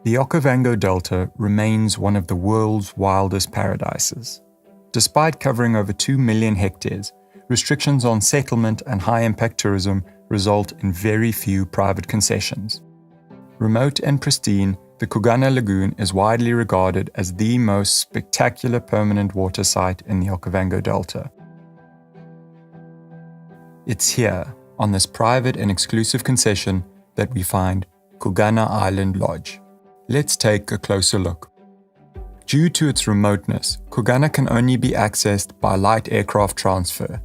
The Okavango Delta remains one of the world's wildest paradises. Despite covering over 2 million hectares, restrictions on settlement and high-impact tourism result in very few private concessions. Remote and pristine, the Xugana Lagoon is widely regarded as the most spectacular permanent water site in the Okavango Delta. It's here, on this private and exclusive concession, that we find Xugana Island Lodge. Let's take a closer look. Due to its remoteness, Xugana can only be accessed by light aircraft transfer.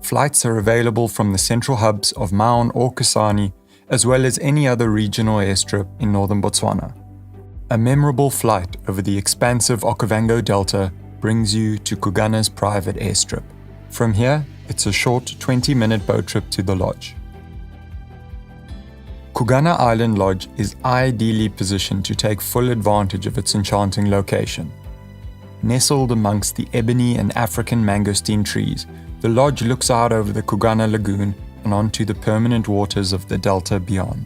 Flights are available from the central hubs of Maun or Kasane, as well as any other regional airstrip in northern Botswana. A memorable flight over the expansive Okavango Delta brings you to Xugana's private airstrip. From here, it's a short 20-minute boat trip to the lodge. Xugana Island Lodge is ideally positioned to take full advantage of its enchanting location. Nestled amongst the ebony and African mangosteen trees, the lodge looks out over the Xugana Lagoon and onto the permanent waters of the delta beyond.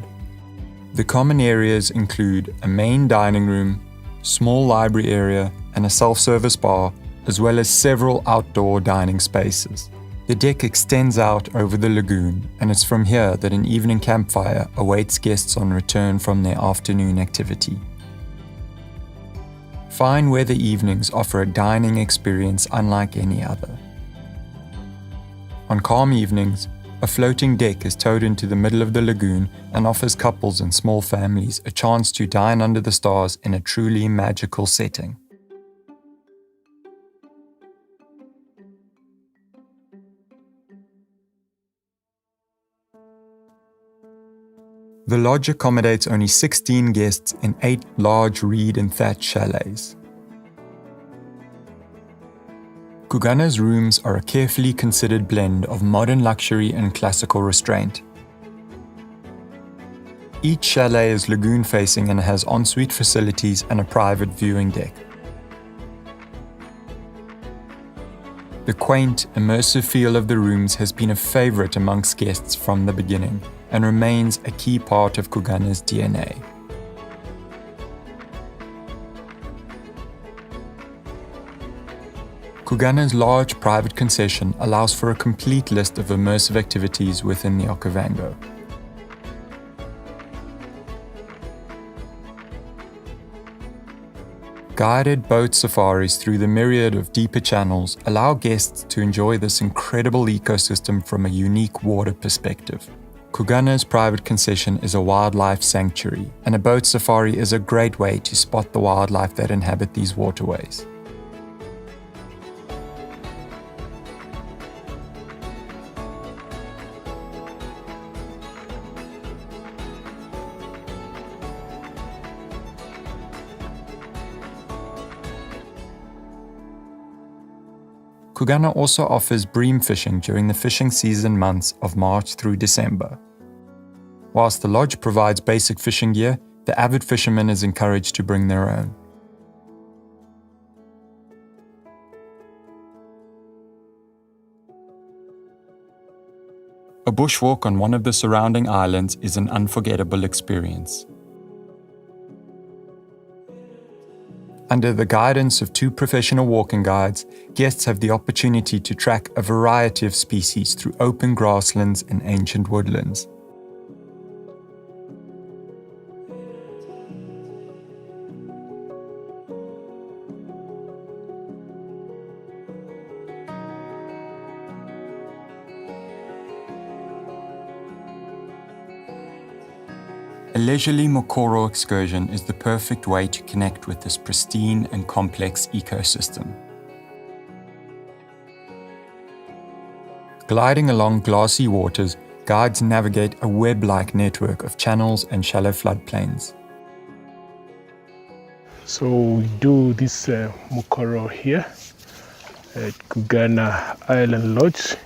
The common areas include a main dining room, small library area, and a self-service bar, as well as several outdoor dining spaces. The deck extends out over the lagoon, and it's from here that an evening campfire awaits guests on return from their afternoon activity. Fine weather evenings offer a dining experience unlike any other. On calm evenings, a floating deck is towed into the middle of the lagoon and offers couples and small families a chance to dine under the stars in a truly magical setting. The lodge accommodates only 16 guests in 8 large reed and thatch chalets. Xugana's rooms are a carefully considered blend of modern luxury and classical restraint. Each chalet is lagoon-facing and has ensuite facilities and a private viewing deck. The quaint, immersive feel of the rooms has been a favorite amongst guests from the beginning and remains a key part of Xugana's DNA. Xugana's large private concession allows for a complete list of immersive activities within the Okavango. Guided boat safaris through the myriad of deeper channels allow guests to enjoy this incredible ecosystem from a unique water perspective. Xugana's private concession is a wildlife sanctuary, and a boat safari is a great way to spot the wildlife that inhabit these waterways. Xugana also offers bream fishing during the fishing season months of March through December. Whilst the lodge provides basic fishing gear, the avid fisherman is encouraged to bring their own. A bushwalk on one of the surrounding islands is an unforgettable experience. Under the guidance of 2 professional walking guides, guests have the opportunity to track a variety of species through open grasslands and ancient woodlands. A leisurely Mokoro excursion is the perfect way to connect with this pristine and complex ecosystem. Gliding along glassy waters, guides navigate a web-like network of channels and shallow floodplains. So we do this Mokoro here at Xugana Island Lodge,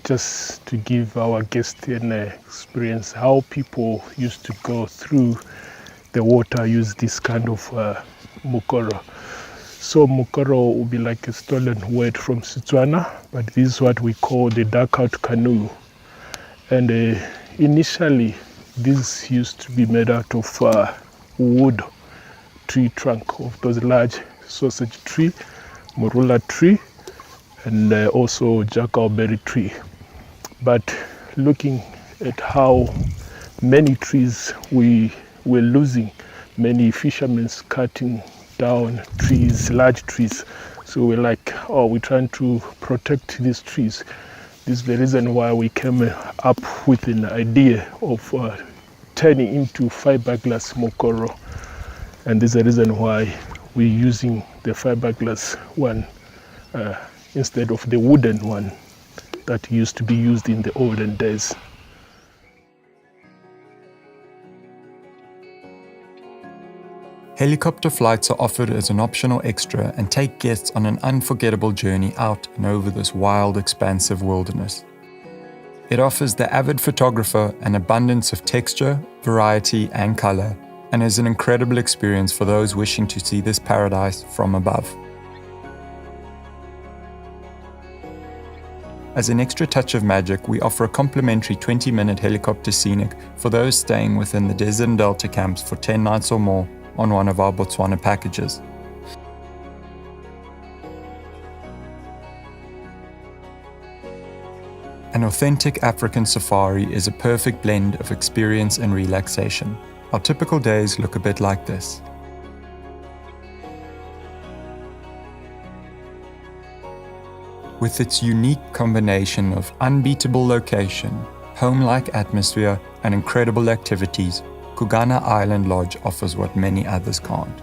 just to give our guests an experience how people used to go through the water, use this kind of Mokoro. So Mokoro will be like a stolen word from Setswana, but this is what we call the dugout canoe. And initially, this used to be made out of wood, tree trunk of those large sausage tree, morula tree, and also jackalberry tree. But looking at how many trees we were losing, many fishermen cutting down trees, large trees. So we're like, oh, we're trying to protect these trees. This is the reason why we came up with an idea of turning into fiberglass mokoro. And this is the reason why we're using the fiberglass one instead of the wooden one that used to be used in the olden days. Helicopter flights are offered as an optional extra and take guests on an unforgettable journey out and over this wild, expansive wilderness. It offers the avid photographer an abundance of texture, variety, and color, and is an incredible experience for those wishing to see this paradise from above. As an extra touch of magic, we offer a complimentary 20-minute helicopter scenic for those staying within the Desert and Delta camps for 10 nights or more on one of our Botswana packages. An authentic African safari is a perfect blend of experience and relaxation. Our typical days look a bit like this. With its unique combination of unbeatable location, home-like atmosphere, and incredible activities, Xugana Island Lodge offers what many others can't.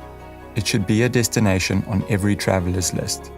It should be a destination on every traveler's list.